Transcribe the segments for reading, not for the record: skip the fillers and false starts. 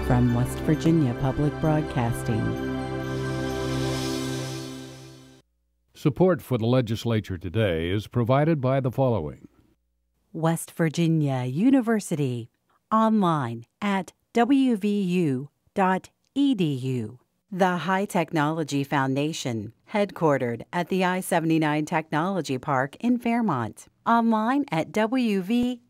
from West Virginia Public Broadcasting. Support for the Legislature Today is provided by the following. West Virginia University, online at wvu.edu. The High Technology Foundation, headquartered at the I-79 Technology Park in Fairmont, online at wvhtf.org.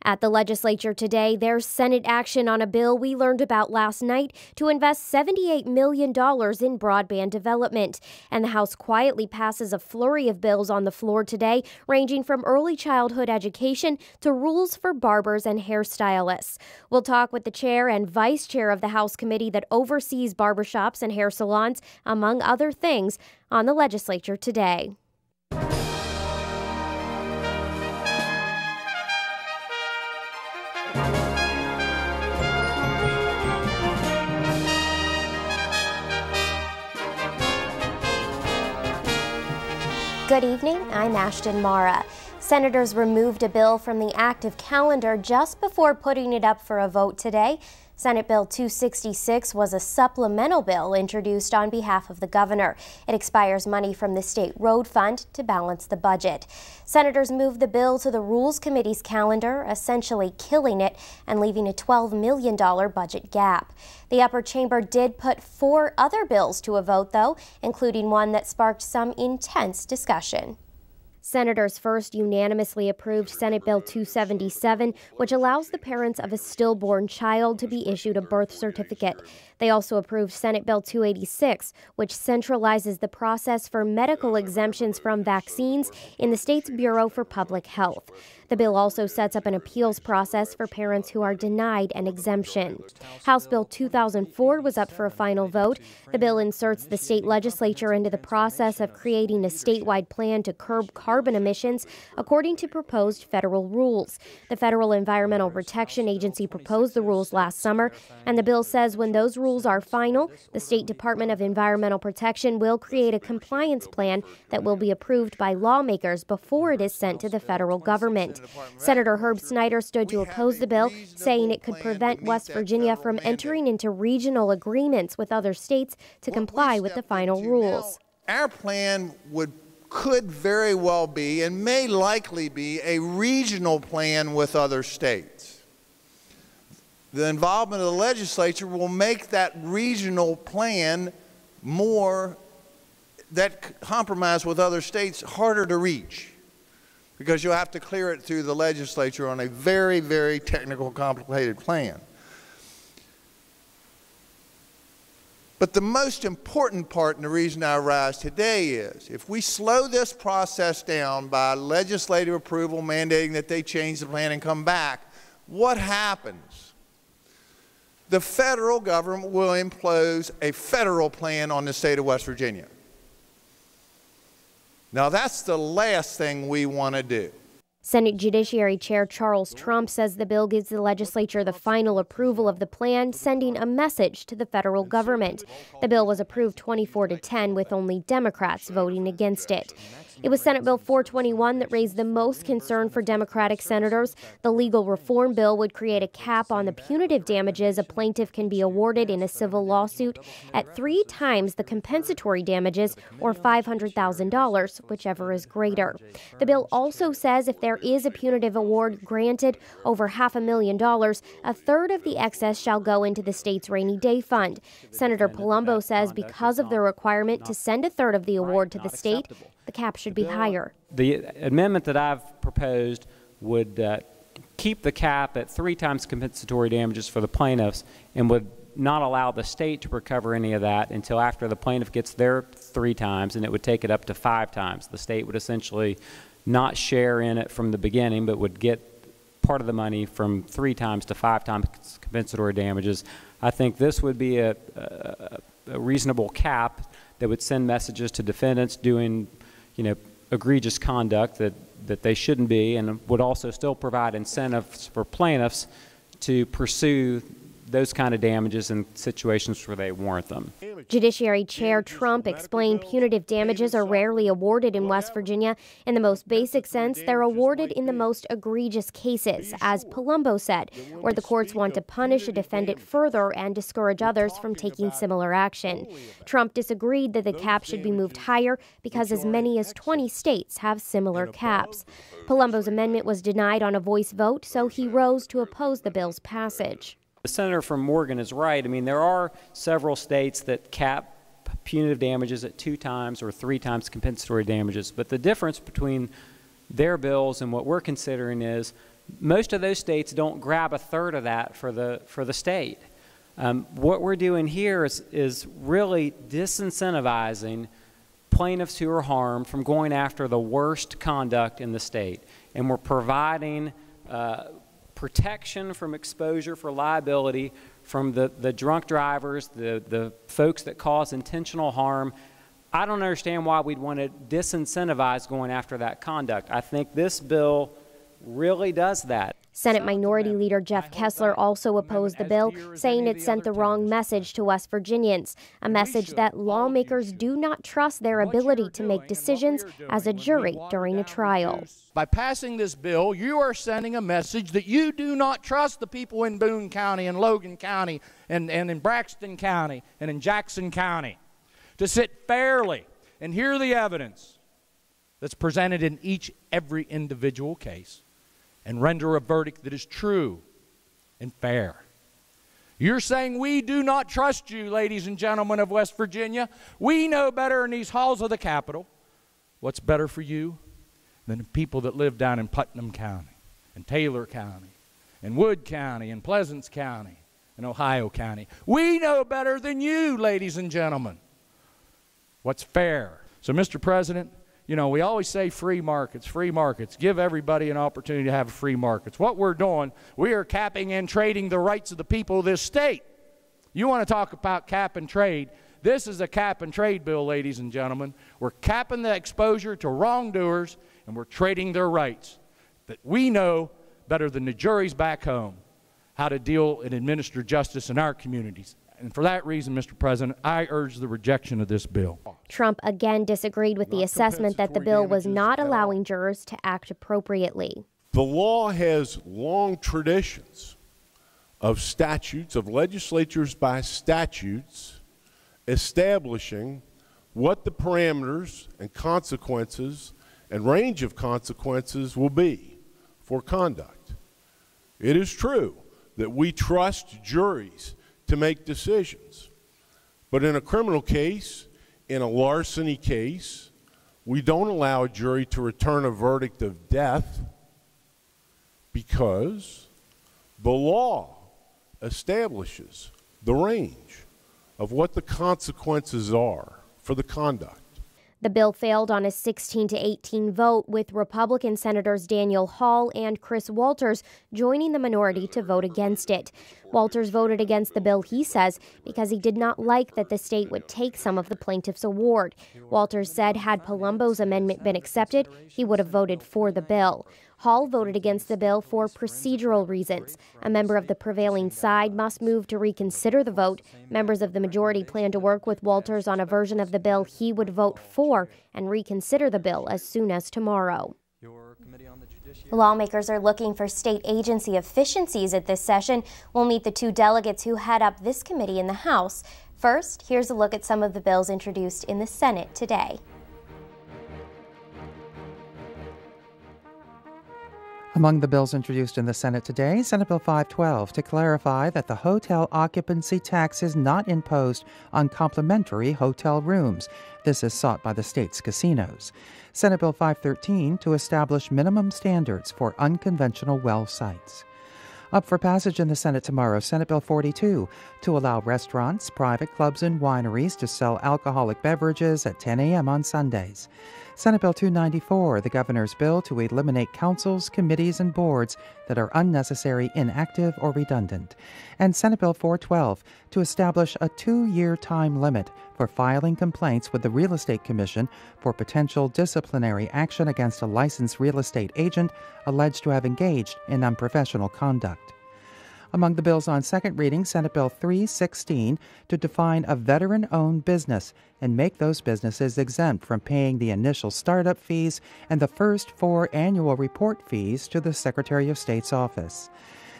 At the Legislature today, there's Senate action on a bill we learned about last night to invest $78 million in broadband development. And the House quietly passes a flurry of bills on the floor today, ranging from early childhood education to rules for barbers and hairstylists. We'll talk with the chair and vice chair of the House committee that oversees barbershops and hair salons, among other things, on the Legislature today. Good evening, I'm Ashton Mara. Senators removed a bill from the active calendar just before putting it up for a vote today. Senate Bill 266 was a supplemental bill introduced on behalf of the governor. It expires money from the state road fund to balance the budget. Senators moved the bill to the Rules Committee's calendar, essentially killing it and leaving a $12 million budget gap. The upper chamber did put 4 other bills to a vote, though, including one that sparked some intense discussion. Senators first unanimously approved Senate Bill 277, which allows the parents of a stillborn child to be issued a birth certificate. They also approved Senate Bill 286, which centralizes the process for medical exemptions from vaccines in the state's Bureau for Public Health. The bill also sets up an appeals process for parents who are denied an exemption. House Bill 2004 was up for a final vote. The bill inserts the state legislature into the process of creating a statewide plan to curb carbon emissions according to proposed federal rules. The Federal Environmental Protection Agency proposed the rules last summer, and the bill says when those rules are final, the State Department of Environmental Protection will create a compliance plan that will be approved by lawmakers before it is sent to the federal government. Senator Herb Snyder stood to oppose the bill, saying it could prevent West Virginia from entering into regional agreements with other states to comply with the final rules. Our plan could very well be and may likely be a regional plan with other states. The involvement of the legislature will make that regional plan that compromise with other states harder to reach, because you'll have to clear it through the legislature on a very, very technical, complicated plan. But the most important part, and the reason I rise today, is if we slow this process down by legislative approval mandating that they change the plan and come back, what happens? The federal government will impose a federal plan on the state of West Virginia. Now, that's the last thing we want to do. Senate Judiciary Chair Charles Trump says the bill gives the legislature the final approval of the plan, sending a message to the federal government. The bill was approved 24-10, with only Democrats voting against it. It was Senate Bill 421 that raised the most concern for Democratic senators. The legal reform bill would create a cap on the punitive damages a plaintiff can be awarded in a civil lawsuit at 3 times the compensatory damages, or $500,000, whichever is greater. The bill also says if there is a punitive award granted over $500,000, a third of the excess shall go into the state's rainy day fund. Senator Palumbo says because of the requirement to send a third of the award to the state, the cap should be higher. The amendment that I've proposed would keep the cap at 3 times compensatory damages for the plaintiffs and would not allow the state to recover any of that until after the plaintiff gets their 3 times, and it would take it up to 5 times. The state would essentially not share in it from the beginning, but would get part of the money from 3 times to 5 times compensatory damages. I think this would be a reasonable cap that would send messages to defendants doing, egregious conduct that they shouldn't be, and would also still provide incentives for plaintiffs to pursue those kind of damages in situations where they warrant them. Judiciary Chair Trump explained punitive damages are rarely awarded in West Virginia. In the most basic sense, they're awarded in the most egregious cases, as Palumbo said, where the courts want to punish a defendant further and discourage others from taking similar action. Trump disagreed that the cap should be moved higher because as many as 20 states have similar caps. Palumbo's amendment was denied on a voice vote, so he rose to oppose the bill's passage. The senator from Morgan is right. I mean, there are several states that cap punitive damages at 2 times or 3 times compensatory damages. But the difference between their bills and what we're considering is most of those states don't grab a third of that for the state. What we're doing here is really disincentivizing plaintiffs who are harmed from going after the worst conduct in the state. And we're providing protection from exposure for liability from the drunk drivers, the folks that cause intentional harm. I don't understand why we'd want to disincentivize going after that conduct. I think this bill really does that. Senate Minority Leader Jeff Kessler also opposed the bill, saying it sent the wrong message to West Virginians, a message that lawmakers do not trust their ability to make decisions as a jury during a trial. By passing this bill, you are sending a message that you do not trust the people in Boone County and Logan County and in Braxton County and in Jackson County to sit fairly and hear the evidence that's presented in every individual case and render a verdict that is true and fair. You're saying we do not trust you, ladies and gentlemen of West Virginia. We know better in these halls of the Capitol what's better for you than the people that live down in Putnam County and Taylor County and Wood County and Pleasants County and Ohio County. We know better than you, ladies and gentlemen, what's fair. So, Mr. President, you know, we always say free markets, give everybody an opportunity to have free markets. What we're doing, we are capping and trading the rights of the people of this state. You want to talk about cap and trade, this is a cap and trade bill, ladies and gentlemen. We're capping the exposure to wrongdoers, and we're trading their rights. That we know better than the juries back home how to deal and administer justice in our communities. And for that reason, Mr. President, I urge the rejection of this bill. Trump again disagreed with the assessment that the bill was not allowing jurors to act appropriately. The law has long traditions of statutes, of legislatures by statutes, establishing what the parameters and consequences and range of consequences will be for conduct. It is true that we trust juries to make decisions. But in a criminal case, in a larceny case, we don't allow a jury to return a verdict of death because the law establishes the range of what the consequences are for the conduct. The bill failed on a 16-18 vote, with Republican Senators Daniel Hall and Chris Walters joining the minority to vote against it. Walters voted against the bill, he says, because he did not like that the state would take some of the plaintiff's award. Walters said had Palumbo's amendment been accepted, he would have voted for the bill. Hall voted against the bill for procedural reasons. A member of the prevailing side must move to reconsider the vote. Members of the majority plan to work with Walters on a version of the bill he would vote for and reconsider the bill as soon as tomorrow. Lawmakers are looking for state agency efficiencies at this session. We'll meet the 2 delegates who head up this committee in the House. First, here's a look at some of the bills introduced in the Senate today. Among the bills introduced in the Senate today, Senate Bill 512 to clarify that the hotel occupancy tax is not imposed on complimentary hotel rooms. This is sought by the state's casinos. Senate Bill 513 to establish minimum standards for unconventional well sites. Up for passage in the Senate tomorrow, Senate Bill 42 to allow restaurants, private clubs, and wineries to sell alcoholic beverages at 10 a.m. on Sundays. Senate Bill 294, the governor's bill to eliminate councils, committees, and boards that are unnecessary, inactive, or redundant. And Senate Bill 412 to establish a 2-year time limit for filing complaints with the Real Estate Commission for potential disciplinary action against a licensed real estate agent alleged to have engaged in unprofessional conduct. Among the bills on second reading, Senate Bill 316 to define a veteran-owned business and make those businesses exempt from paying the initial startup fees and the first 4 annual report fees to the Secretary of State's office.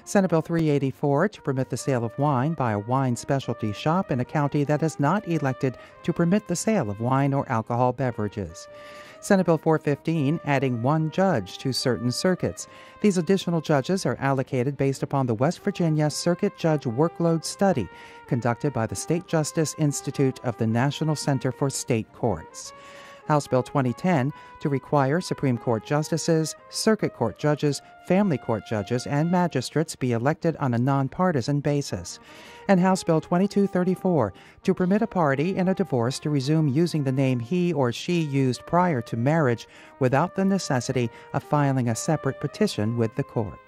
Senate Bill 384 to permit the sale of wine by a wine specialty shop in a county that has not elected to permit the sale of wine or alcohol beverages. Senate Bill 415 adding 1 judge to certain circuits. These additional judges are allocated based upon the West Virginia Circuit Judge Workload Study conducted by the State Justice Institute of the National Center for State Courts. House Bill 2010 to require Supreme Court justices, circuit court judges, family court judges, and magistrates be elected on a nonpartisan basis. And House Bill 2234 to permit a party in a divorce to resume using the name he or she used prior to marriage without the necessity of filing a separate petition with the court.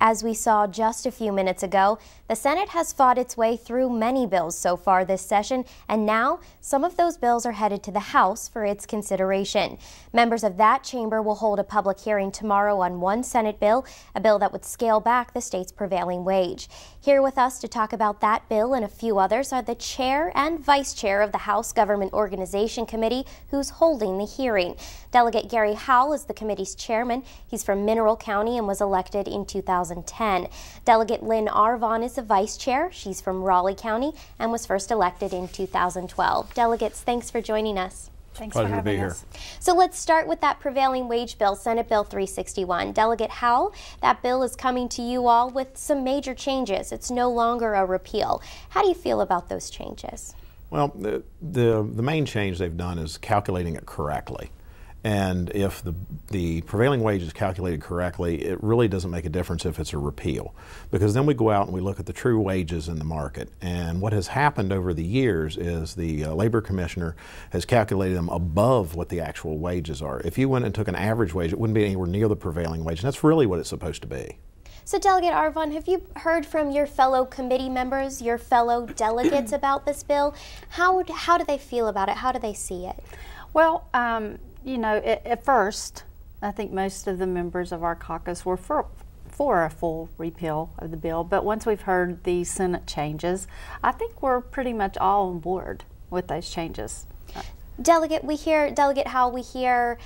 As we saw just a few minutes ago, the Senate has fought its way through many bills so far this session, and now some of those bills are headed to the House for its consideration. Members of that chamber will hold a public hearing tomorrow on one Senate bill, a bill that would scale back the state's prevailing wage. Here with us to talk about that bill and a few others are the chair and vice chair of the House Government Organization Committee, who's holding the hearing. Delegate Gary Howell is the committee's chairman. He's from Mineral County and was elected in 2010. Delegate Lynn Arvon is the vice chair. She's from Raleigh County and was first elected in 2012. Delegates, thanks for joining us. Thanks for having us. So let's start with that prevailing wage bill, Senate Bill 361. Delegate Howell, that bill is coming to you all with some major changes. It's no longer a repeal. How do you feel about those changes? Well, the main change they've done is calculating it correctly. And if the prevailing wage is calculated correctly, it really doesn't make a difference if it's a repeal. Because then we go out and we look at the true wages in the market. And what has happened over the years is the labor commissioner has calculated them above what the actual wages are. If you went and took an average wage, it wouldn't be anywhere near the prevailing wage. And that's really what it's supposed to be. So Delegate Arvon, have you heard from your fellow committee members, your fellow delegates about this bill? How do they feel about it? How do they see it? Well, you know, at first, I think most of the members of our caucus were for a full repeal of the bill, but once we've heard the Senate changes, I think we're pretty much all on board with those changes. Delegate Howell, we hear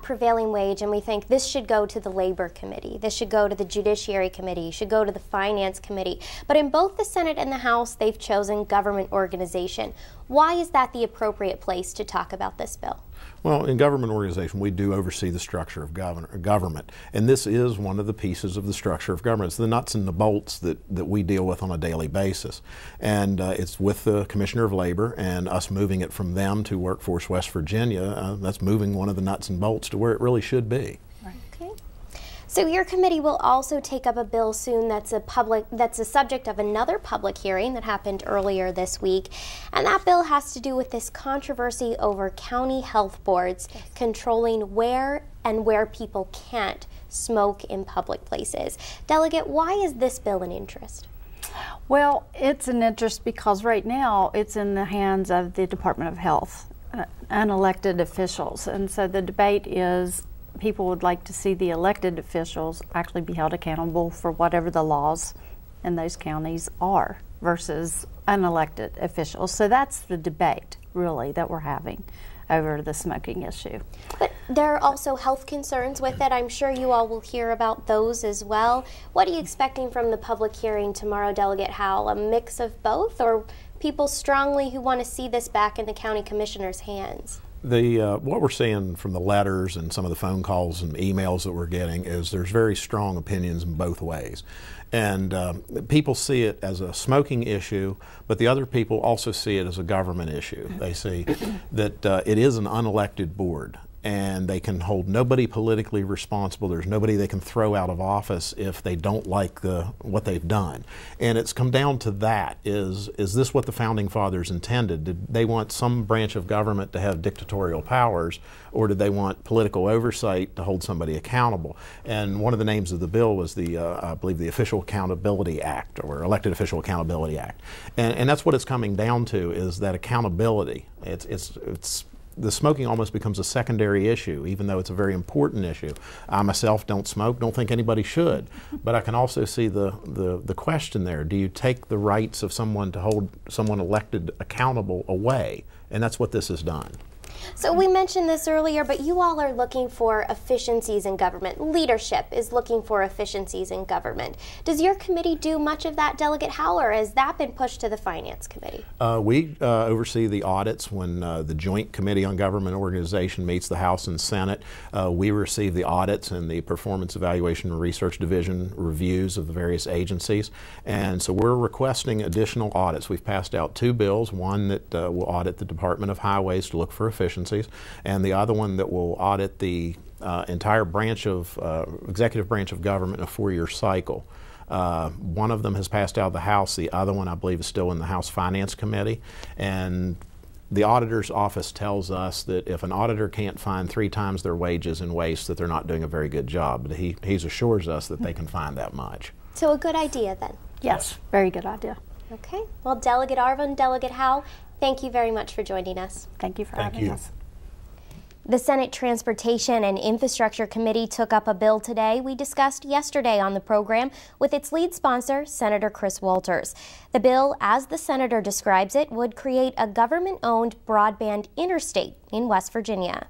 prevailing wage and we think this should go to the Labor Committee, this should go to the Judiciary Committee, should go to the Finance Committee. But in both the Senate and the House, they've chosen government organization. Why is that the appropriate place to talk about this bill? Well, in government organization, we do oversee the structure of government, and this is one of the pieces of the structure of government. It's the nuts and the bolts that we deal with on a daily basis. And it's with the Commissioner of Labor and us moving it from them to Workforce West Virginia, that's moving one of the nuts and bolts to where it really should be. Okay. So your committee will also take up a bill soon that's a subject of another public hearing that happened earlier this week, and that bill has to do with this controversy over county health boards controlling where people can't smoke in public places. Delegate, why is this bill an interest? Well, it's an interest because right now it's in the hands of the Department of Health, unelected officials, and so the debate is people would like to see the elected officials actually be held accountable for whatever the laws in those counties are versus unelected officials. So that's the debate, really, that we're having over the smoking issue. But there are also health concerns with it. I'm sure you all will hear about those as well. What are you expecting from the public hearing tomorrow, Delegate Howell? A mix of both, or people strongly who want to see this back in the county commissioner's hands? What we're seeing from the letters and some of the phone calls and emails that we're getting is there's very strong opinions in both ways. And people see it as a smoking issue, but the other people also see it as a government issue. They see that it is an unelected board, and they can hold nobody politically responsible. There's nobody they can throw out of office if they don't like what they've done. And it's come down to that. Is this what the Founding Fathers intended? Did they want some branch of government to have dictatorial powers, or did they want political oversight to hold somebody accountable? And one of the names of the bill was I believe the Official Accountability Act, or Elected Official Accountability Act. And that's what it's coming down to, is that accountability. the smoking almost becomes a secondary issue, even though it's a very important issue. I myself don't smoke, don't think anybody should, but I can also see the question there. Do you take the rights of someone to hold someone elected accountable away? And that's what this has done. So we mentioned this earlier, but you all are looking for efficiencies in government. Leadership is looking for efficiencies in government. Does your committee do much of that, Delegate Howe, or has that been pushed to the Finance Committee? We oversee the audits when the Joint Committee on Government Organization meets the House and Senate. We receive the audits and the Performance Evaluation and Research Division reviews of the various agencies. And so we're requesting additional audits. We've passed out 2 bills, one that will audit the Department of Highways to look for efficiencies, and the other one that will audit the entire branch of executive branch of government in a 4-year cycle. One of them has passed out of the House. The other one, I believe, is still in the House Finance Committee. And the auditor's office tells us that if an auditor can't find 3 times their wages in waste, that they're not doing a very good job. But he assures us that they can find that much. So a good idea then? Yes, very good idea. Okay. Well, Delegate Arvin, Delegate Howe, thank you very much for joining us. Thank you for having us. The Senate Transportation and Infrastructure Committee took up a bill today we discussed yesterday on the program with its lead sponsor, Senator Chris Walters. The bill, as the senator describes it, would create a government-owned broadband interstate in West Virginia.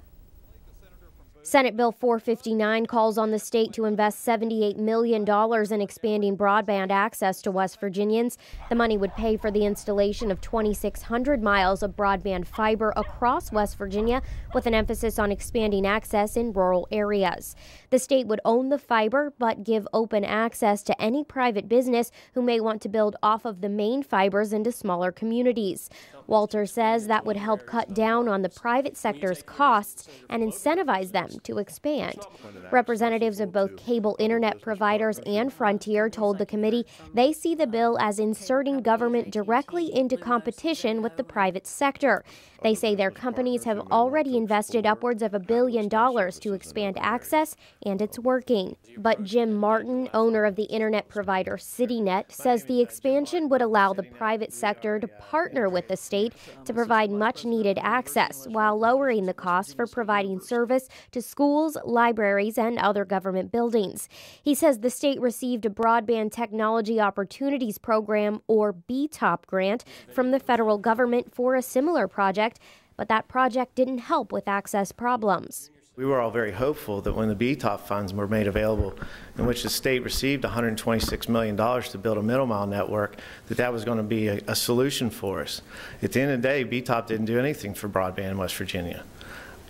Senate Bill 459 calls on the state to invest $78 million in expanding broadband access to West Virginians. The money would pay for the installation of 2,600 miles of broadband fiber across West Virginia, with an emphasis on expanding access in rural areas. The state would own the fiber, but give open access to any private business who may want to build off of the main fibers into smaller communities. Walter says that would help cut down on the private sector's costs and incentivize them to expand. Representatives of both cable internet providers and Frontier told the committee they see the bill as inserting government directly into competition with the private sector. They say their companies have already invested upwards of $1 billion to expand access, and it's working. But Jim Martin, owner of the internet provider CityNet, says the expansion would allow the private sector to partner with the state to provide much-needed access while lowering the cost for providing service to schools, libraries, and other government buildings. He says the state received a Broadband Technology Opportunities Program, or BTOP, grant from the federal government for a similar project, but that project didn't help with access problems. We were all very hopeful that when the BTOP funds were made available, in which the state received $126 million to build a middle mile network, that was going to be a solution for us. At the end of the day, BTOP didn't do anything for broadband in West Virginia.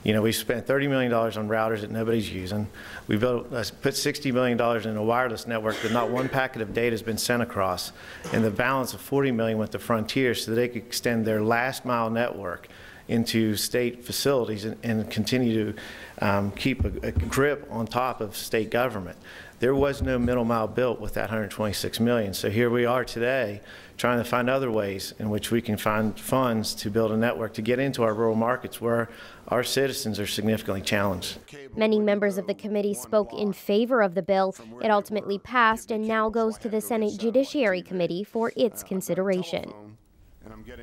You know, we spent $30 million on routers that nobody's using. We put $60 million in a wireless network that not one packet of data has been sent across, and the balance of $40 million went to Frontier so that they could extend their last mile network into state facilities and continue to keep a grip on top of state government. There was no middle mile built with that $126 million. So here we are today trying to find other ways in which we can find funds to build a network to get into our rural markets where our citizens are significantly challenged. Many members of the committee spoke in favor of the bill. It ultimately passed and now goes to the Senate Judiciary Committee for its consideration.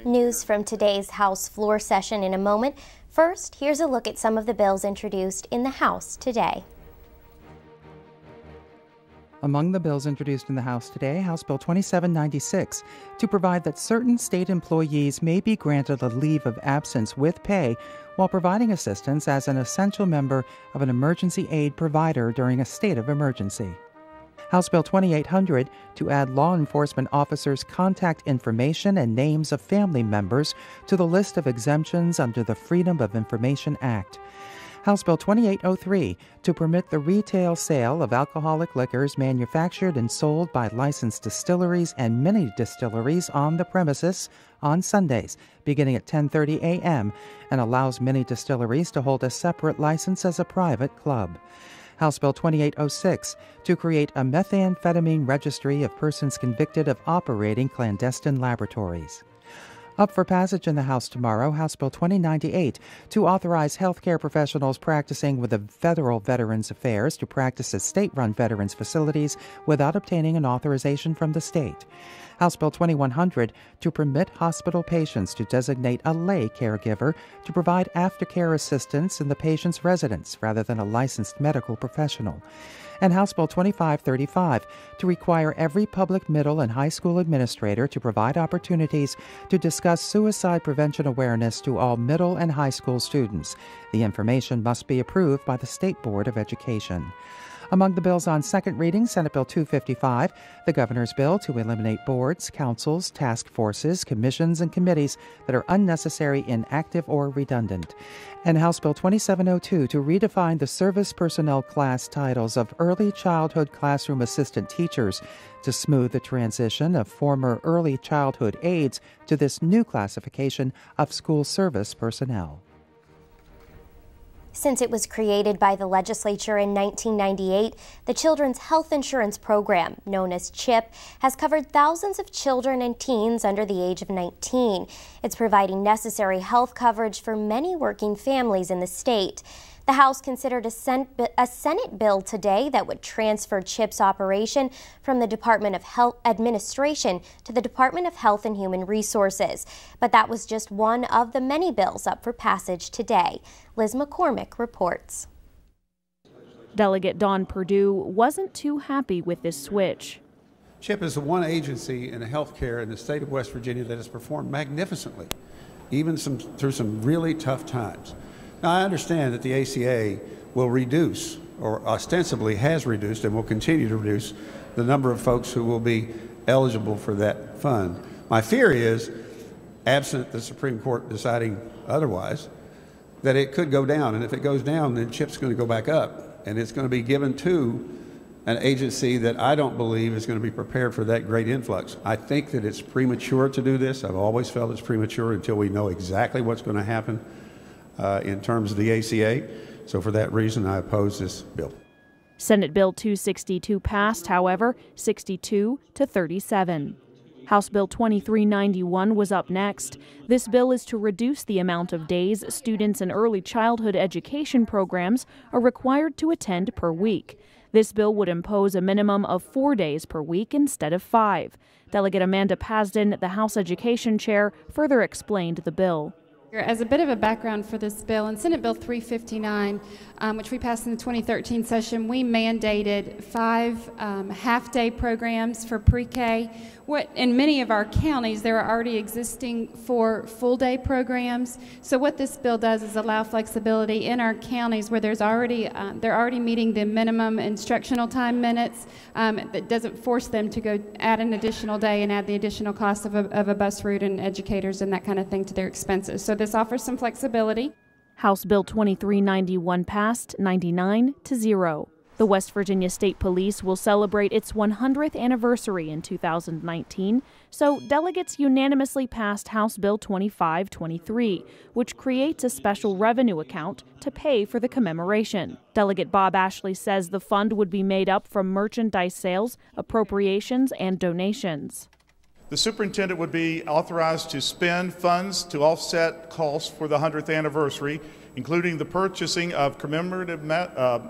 News from today's House floor session in a moment. First, here's a look at some of the bills introduced in the House today. Among the bills introduced in the House today, House Bill 2796, to provide that certain state employees may be granted a leave of absence with pay while providing assistance as an essential member of an emergency aid provider during a state of emergency. House Bill 2800, to add law enforcement officers' contact information and names of family members to the list of exemptions under the Freedom of Information Act. House Bill 2803, to permit the retail sale of alcoholic liquors manufactured and sold by licensed distilleries and mini-distilleries on the premises on Sundays, beginning at 10:30 a.m., and allows mini-distilleries to hold a separate license as a private club. House Bill 2806, to create a methamphetamine registry of persons convicted of operating clandestine laboratories. Up for passage in the House tomorrow, House Bill 2098 to authorize healthcare professionals practicing with the Federal Veterans Affairs to practice at state-run veterans facilities without obtaining an authorization from the state. House Bill 2100 to permit hospital patients to designate a lay caregiver to provide aftercare assistance in the patient's residence rather than a licensed medical professional. And House Bill 2535 to require every public middle and high school administrator to provide opportunities to discuss suicide prevention awareness to all middle and high school students. The information must be approved by the State Board of Education. Among the bills on second reading, Senate Bill 255, the governor's bill to eliminate boards, councils, task forces, commissions, and committees that are unnecessary, inactive, or redundant. And House Bill 2702 to redefine the service personnel class titles of early childhood classroom assistant teachers to smooth the transition of former early childhood aides to this new classification of school service personnel. Since it was created by the legislature in 1998, the Children's Health Insurance Program, known as CHIP, has covered thousands of children and teens under the age of 19. It's providing necessary health coverage for many working families in the state. The House considered a Senate bill today that would transfer CHIP's operation from the Department of Health Administration to the Department of Health and Human Resources. But that was just one of the many bills up for passage today. Liz McCormick reports. Delegate Don Perdue wasn't too happy with this switch. CHIP is the one agency in healthcare in the state of West Virginia that has performed magnificently, even through some really tough times. Now, I understand that the ACA will reduce, or ostensibly has reduced and will continue to reduce, the number of folks who will be eligible for that fund. My fear is, absent the Supreme Court deciding otherwise, that it could go down. And if it goes down, then CHIP's going to go back up. And it's going to be given to an agency that I don't believe is going to be prepared for that great influx. I think that it's premature to do this. I've always felt it's premature until we know exactly what's going to happen in terms of the ACA. So for that reason, I oppose this bill. Senate Bill 262 passed, however, 62 to 37. House Bill 2391 was up next. This bill is to reduce the amount of days students in early childhood education programs are required to attend per week. This bill would impose a minimum of 4 days per week instead of 5. Delegate Amanda Pasden, the House Education Chair, further explained the bill. As a bit of a background for this bill, in Senate Bill 359, which we passed in the 2013 session, we mandated 5 half-day programs for pre-K. In many of our counties, there are already existing 4 full-day programs. So what this bill does is allow flexibility in our counties where they're already meeting the minimum instructional time minutes. That doesn't force them to go add an additional day and add the additional cost of a bus route and educators and that kind of thing to their expenses. So this offers some flexibility. House Bill 2391 passed 99 to 0. The West Virginia State Police will celebrate its 100th anniversary in 2019, so delegates unanimously passed House Bill 2523, which creates a special revenue account to pay for the commemoration. Delegate Bob Ashley says the fund would be made up from merchandise sales, appropriations, and donations. The superintendent would be authorized to spend funds to offset costs for the 100th anniversary, including the purchasing of commemorative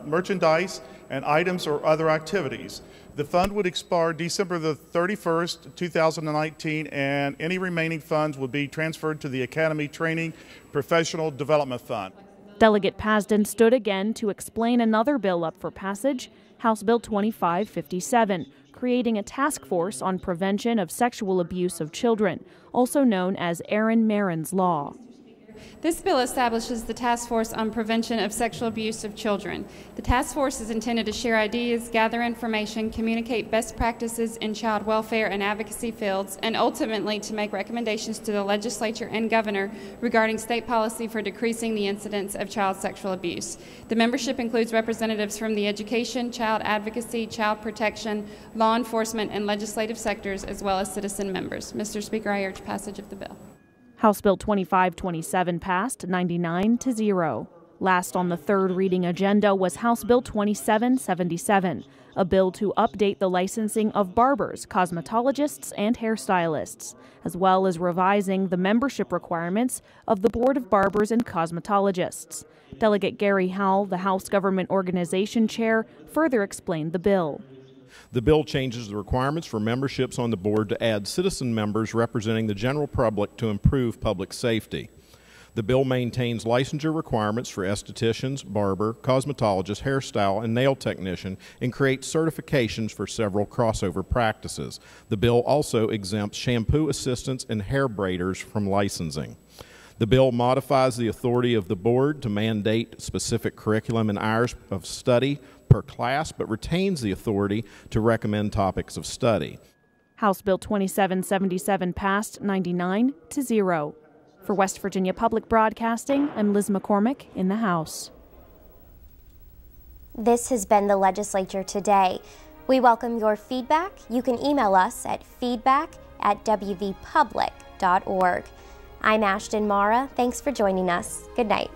merchandise and items or other activities. The fund would expire December the 31st, 2019, and any remaining funds would be transferred to the Academy Training Professional Development Fund. Delegate Pasden stood again to explain another bill up for passage, House Bill 2557, creating a task force on prevention of sexual abuse of children, also known as Aaron Marin's Law. This bill establishes the Task Force on Prevention of Sexual Abuse of Children. The task force is intended to share ideas, gather information, communicate best practices in child welfare and advocacy fields, and ultimately to make recommendations to the legislature and governor regarding state policy for decreasing the incidence of child sexual abuse. The membership includes representatives from the education, child advocacy, child protection, law enforcement, and legislative sectors, as well as citizen members. Mr. Speaker, I urge passage of the bill. House Bill 2527 passed 99 to 0. Last on the third reading agenda was House Bill 2777, a bill to update the licensing of barbers, cosmetologists, and hairstylists, as well as revising the membership requirements of the Board of Barbers and Cosmetologists. Delegate Gary Howell, the House Government Organization Chair, further explained the bill. The bill changes the requirements for memberships on the board to add citizen members representing the general public to improve public safety. The bill maintains licensure requirements for estheticians, barber, cosmetologist, hairstyle, and nail technician, and creates certifications for several crossover practices. The bill also exempts shampoo assistants and hair braiders from licensing. The bill modifies the authority of the board to mandate specific curriculum and hours of study per class, but retains the authority to recommend topics of study. House Bill 2777 passed 99-0. For West Virginia Public Broadcasting, I'm Liz McCormick in the House. This has been the Legislature Today. We welcome your feedback. You can email us at feedback@wvpublic.org. I'm Ashton Mara. Thanks for joining us. Good night.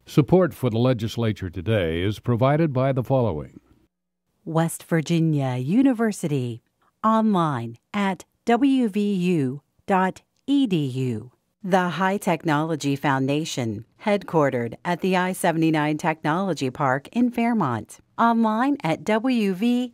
Support for the Legislature Today is provided by the following: West Virginia University, online at wvu.edu. The High Technology Foundation, headquartered at the I-79 Technology Park in Fairmont, online at wvhtf.org.